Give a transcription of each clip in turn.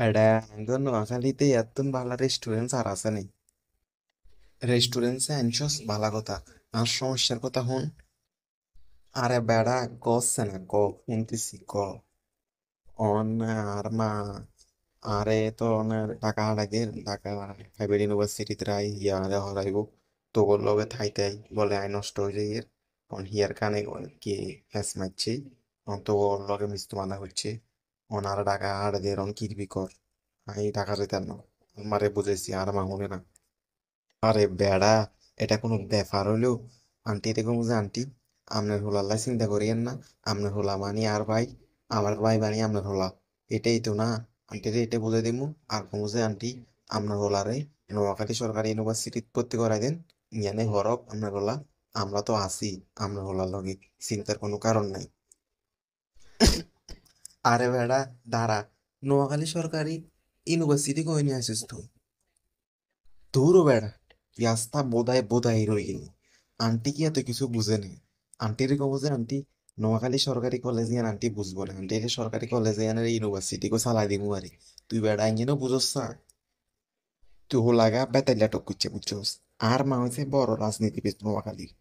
এডা আঙ্গুর নোয়াখালীতে এত ভালো রেস্টুরেন্ট আর আছে নি। রেস্টুরেন্টে আনছস ভালো কথা, আর সমস্যার কথা হুন। আরে বেড়া কচ্ছে না ক, শুনতেছি ক। অন আর মা, আরে তো অনের টাকা লাগে, টাকা প্রাইভেট ইউনিভার্সিটিতে রাই হিয়া হরাইব। তো ওর লগে থাইতাই বলে আই নষ্ট হয়ে যাই এর। অন হিয়ার কানে কি ফ্যাস মারছে। অন তো ওর লগে মিস্তু মানা হচ্ছে। অন আর টাকা আর দের অন কিরবি কর। আই টাকা যেতাম না। আমারে বুঝেছি আর মা শুনে না। আরে বেড়া, এটা কোনো ব্যাপার হইলো? আন্টি এরকম যে আন্টি, আপনার হোলাল্লাই চিন্তা করিয়েন না। আপনার হোলা মানি আর ভাই, আমার ভাই বানি আপনার হোলা। এটাই তো না। আন্টিরে এটা বুঝে দিমু। আর কমু যে আন্টি, আপনার হোলারে নোয়াখালী সরকারি ইউনিভার্সিটিত ভর্তি করাই দেন। ইয়ানে হরক আপনার হোলা। আমরা তো আছি আপনার হোলার লগে, চিন্তার কোনো কারণ নাই। আরে বেড়া দাঁড়া, নোয়াখালী সরকারি ইউনিভার্সিটি কই নিয়ে আসিস তুই? দূরও বেড়া, রাস্তা বোধায় বোধাই রয়ে গেলি। আন্টি কি এত কিছু বুঝে নেই? আন্টির কব যে আন্টি, নোয়াখালী সরকারি কলেজে আর আন্টি বুঝবো না, আন্টি এটা সরকারি কলেজে আর ইউনিভার্সিটি কো চালাই দিমু আরে। তুই বেড়া ইঞ্জিনও বুঝোস না। তুই হোলাগা বেতাইলা টক করছে বুঝছোস। আর মা হয়েছে বড় রাজনীতিবিদ নোয়াখালীর।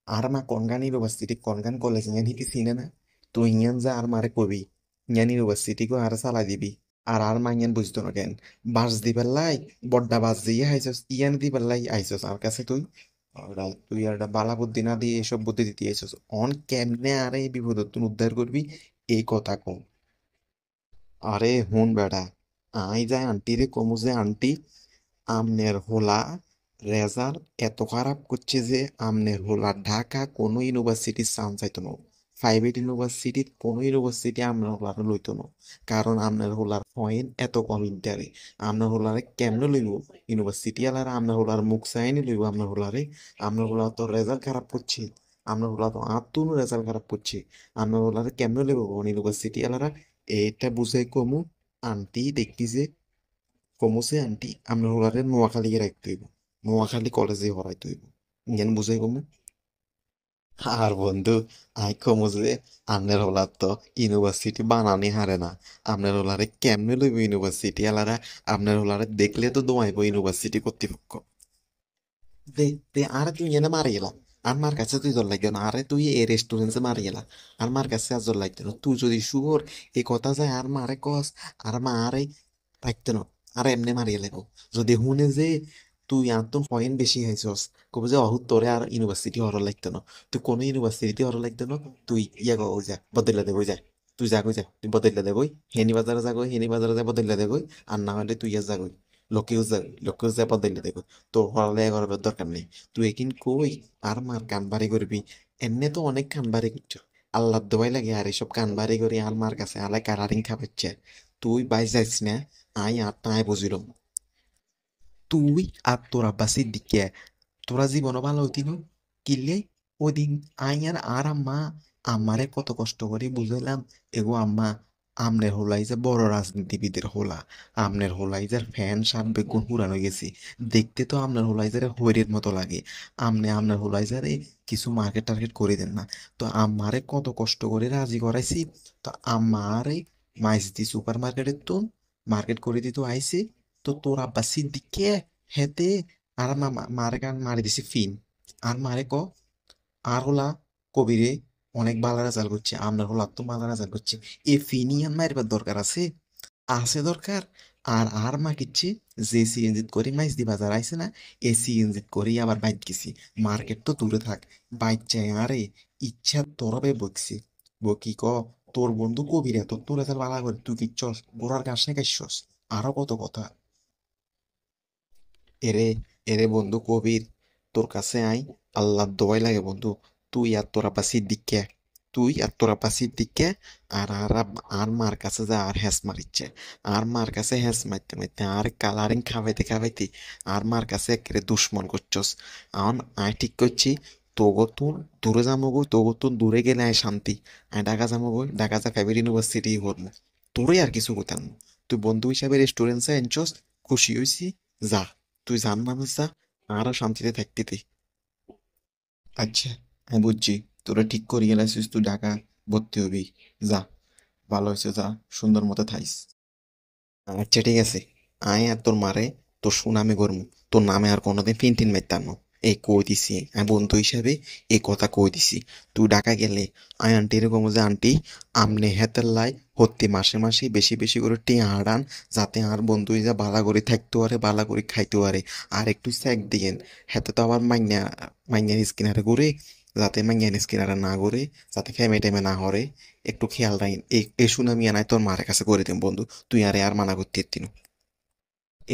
আর মা কনগান ইউনিভার্সিটি কনগান কলেজ ইয়ান হিকে চিনে না। তুই ইয়ান যা আর মারে কবি, ইয়ান ইউনিভার্সিটি কো আর চালাই দিবি। আর মা ইয়ান বুঝতো না কেন? বাস দিবার লাই, বড্ডা বাস দিয়ে আইসস, ইয়ান দিবার লাই আইসস আর কাছে তুই। তুই আর বালা বুদ্ধি না দিয়ে এসব বুদ্ধি দিতে আইসস। অন কেমনে আরে এই বিপদ তুই উদ্ধার করবি, এই কথা কম। আরে হুন বেড়া, আই যায় আন্টি রে কমু যে আন্টি, আমনের হোলা রেজাল্ট এত খারাপ করছে যে আমনের হোলা ঢাকা কোনো ইউনিভার্সিটির চান্স চাইতো না। প্রাইভেট ইউনিভার্সিটির কোনো ইউনিভার্সিটি আমনের হোলার লইতো না। কারণ আমনের হোলার পয়েন্ট এত কম ইন্টারে। আমনের হোলারে কেমনে লইব? ইউনিভার্সিটি আলারা আমনের হোলার মুখ চাইনি লইব আমনের হোলারে। আমনের হোলা তো রেজাল্ট খারাপ করছে। আমনের হোলা তো আত্মনো রেজাল্ট খারাপ করছে। আমনের হোলারে কেমনে লইব ইউনিভার্সিটি আলারা? এটা বুঝাই কমু। আন্টি দেখতেছে, কমুসে আন্টি আমরা হলারে নোয়াখালী রাখতে হইব, নোয়াখালী কলেজে হরাইতে হইব। জ্ঞান বুঝাই কমু। আর বন্ধু, আই কমু যে আমনের হলার তো ইউনিভার্সিটি বানানি হারে না। আমনের হলারে কেমনে লইব ইউনিভার্সিটি আলারা? আমনের হলারে দেখলে তো দোয়াইব ইউনিভার্সিটি কর্তৃপক্ষ। দে আরে তুই এনে মারি গেলা। আমার কাছে তুই জল লাগবে না, আরে তুই এই রেস্টুরেন্টে মারি গেলা। আমার কাছে আর জল লাগবে না, তুই যদি শুয়োর এই কথা যায় আর মারে কস, আর মা আরে রাখতে না। আর এমনি মারি গেলে যদি শুনে যে তুই আর তোর পয়েন্ট বেশি হয়েছস, কবে যে অহুত তোরে আর ইউনিভার্সিটি হওয়ার লাগতো না। তুই কোনো ইউনিভার্সিটি হওয়ার লাগতো না। তুই ইয়া গো যা বদলে দেবই যা। তুই যা কই যা, তুই বদলে দেবই হেনি বাজারে যা গই, হেনি বাজারে যা বদলে দেবই। আর না হলে তুই যা গই লোকেও যা, লোকেও যা বদলে দেবো। তোর পড়ালেখা করার দরকার নেই। তুই এখন কই আর মার কান বাড়ি করবি? এমনি তো অনেক কান বাড়ি করছো। আল্লাহ দোয়াই লাগে আর এসব কান বাড়ি করে আর মার কাছে আলাই কারারিং খাবাচ্ছে। তুই বাই যাইস না, আই আর তাই বুঝিলাম। তুই আর তোর আব্বাসির দিকে তোরা জীবনও ভালো হইতি না। কিনলে ওই দিন আইয়ার আর আম্মা আমারে কত কষ্ট করে বুঝাইলাম। এগো আম্মা, আমনের হোলাই যে বড় রাজনীতিবিদের হোলা, আমনের হোলাই যে ফ্যান শার্ট বেগুন পুরানো গেছি। দেখতে তো আমনের হোলাই যে হৈরের মতো লাগে। আমনের হোলাই যে কিছু মার্কেট টার্গেট করে দেন না। তো আমারে কত কষ্ট করে রাজি করাইছি। তো আমারে মাইজদি সুপার মার্কেটের তো মার্কেট করে দিত আইসি। তো তোর আব্বা সিদ্দিককে হেতে আর মারে গান মারি দিছে ফিন। আর মারে ক আর হলা কবিরে অনেক ভালো রেজাল্ট করছে, আপনার হলা তো ভালো রেজাল্ট করছে। এ ফিনিয়ান মারবার দরকার আছে, আছে দরকার। আর মা কিচ্ছে, যে সিএনজি করে মাইজ দি বাজার আইছে না, এ সিএনজি করে আবার বাইক গেছি। মার্কেট তো দূরে থাক, বাইক চাই আরে। ইচ্ছা তোরবে বকছি, বকি ক তোর বন্ধু কবিরে তোর রেজাল্ট ভালো করে তুই কিচ্ছস গোড়ার ঘাস না খাইছস। আরো কত কথা। এরে এরে বন্ধু কবির, তোর কাছে আই, আল্লাহ দোয়াই লাগে বন্ধু। তুই আর তোরা পাশির দিকে, তুই আর তোরা পাশির দিকে। আর মার কাছে যা আর হ্যাস মারিচ্ছে। আর মার কাছে হ্যাস মারতে মারতে আর কালারিং খাওয়াইতে খাওয়াইতে আর মার কাছে একেবারে দুশ্মন করছস। এখন আই ঠিক করছি, তোগো তুন দূরে যাবো গো, তোগো তুন দূরে গেলে আয় শান্তি। আয় ঢাকা যাবো গো, ঢাকা যা প্রাইভেট ইউনিভার্সিটি করবো। তোরে আর কিছু করতাম না। তুই বন্ধু হিসাবে রেস্টুরেন্টে এনছস, খুশি হইছি, যা। তুই জান মানুষ যা, আরো শান্তিতে থাকতে দে। আচ্ছা, আমি বুঝছি। তোরা ঠিক করিয়ে লাইছিস তুই ঢাকা ভর্তি হবি। যা, ভালো হয়েছে, যা, সুন্দর মতো থাইস। আচ্ছা ঠিক আছে, আয় আর তোর মারে তোর সুনামে করমু, তোর নামে আর কোনোদিন ফিনটিন মাইতাম না। এই কই দিছি, আমি বন্ধু হিসাবে এই কথা কই দিছি। তুই ঢাকা গেলে আয় আন্টি এরকম যে আন্টি আমনে হেতের লাই হত্যি মাসে মাসে বেশি বেশি করে টিয়া হারান, যাতে আর বন্ধু যা বালা করে থাকতে পারে বালা করে খাইতে পারে। আর একটু স্যাক দিয়েন, হেতে তো আবার মাইনা মাইনের স্কিনারে ঘুরে, যাতে মাইনের স্কিনারে না ঘুরে, যাতে ফ্যামে টাইমে না হরে। একটু খেয়াল রাখেন, এই সুনামি আনায় তোর মারের কাছে করে দিন বন্ধু। তুই আরে আর মানা করতে দিন।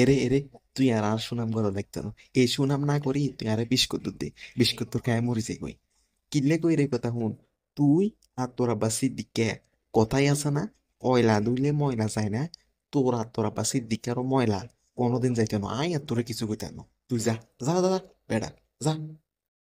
এরে এরে, তুই আর সুনাম করা দেখতো না। এই সুনাম না করি তুই আরে বিস্কুট দুধ দে, বিস্কুট তোর খায় মরিছে কই। কিনলে কই রে কথা হুন, তুই আর তোর আব্বা সিদ্দিককে কথাই আছে না, কয়লা ধুইলে ময়লা যায় না। তোর আর তোর আব্বা সিদ্দিকেরও ময়লা কোনোদিন যাইতে না। আয় আর তোরে কিছু কইতে না, তুই যা, যা যা যা, বেড়া, যা।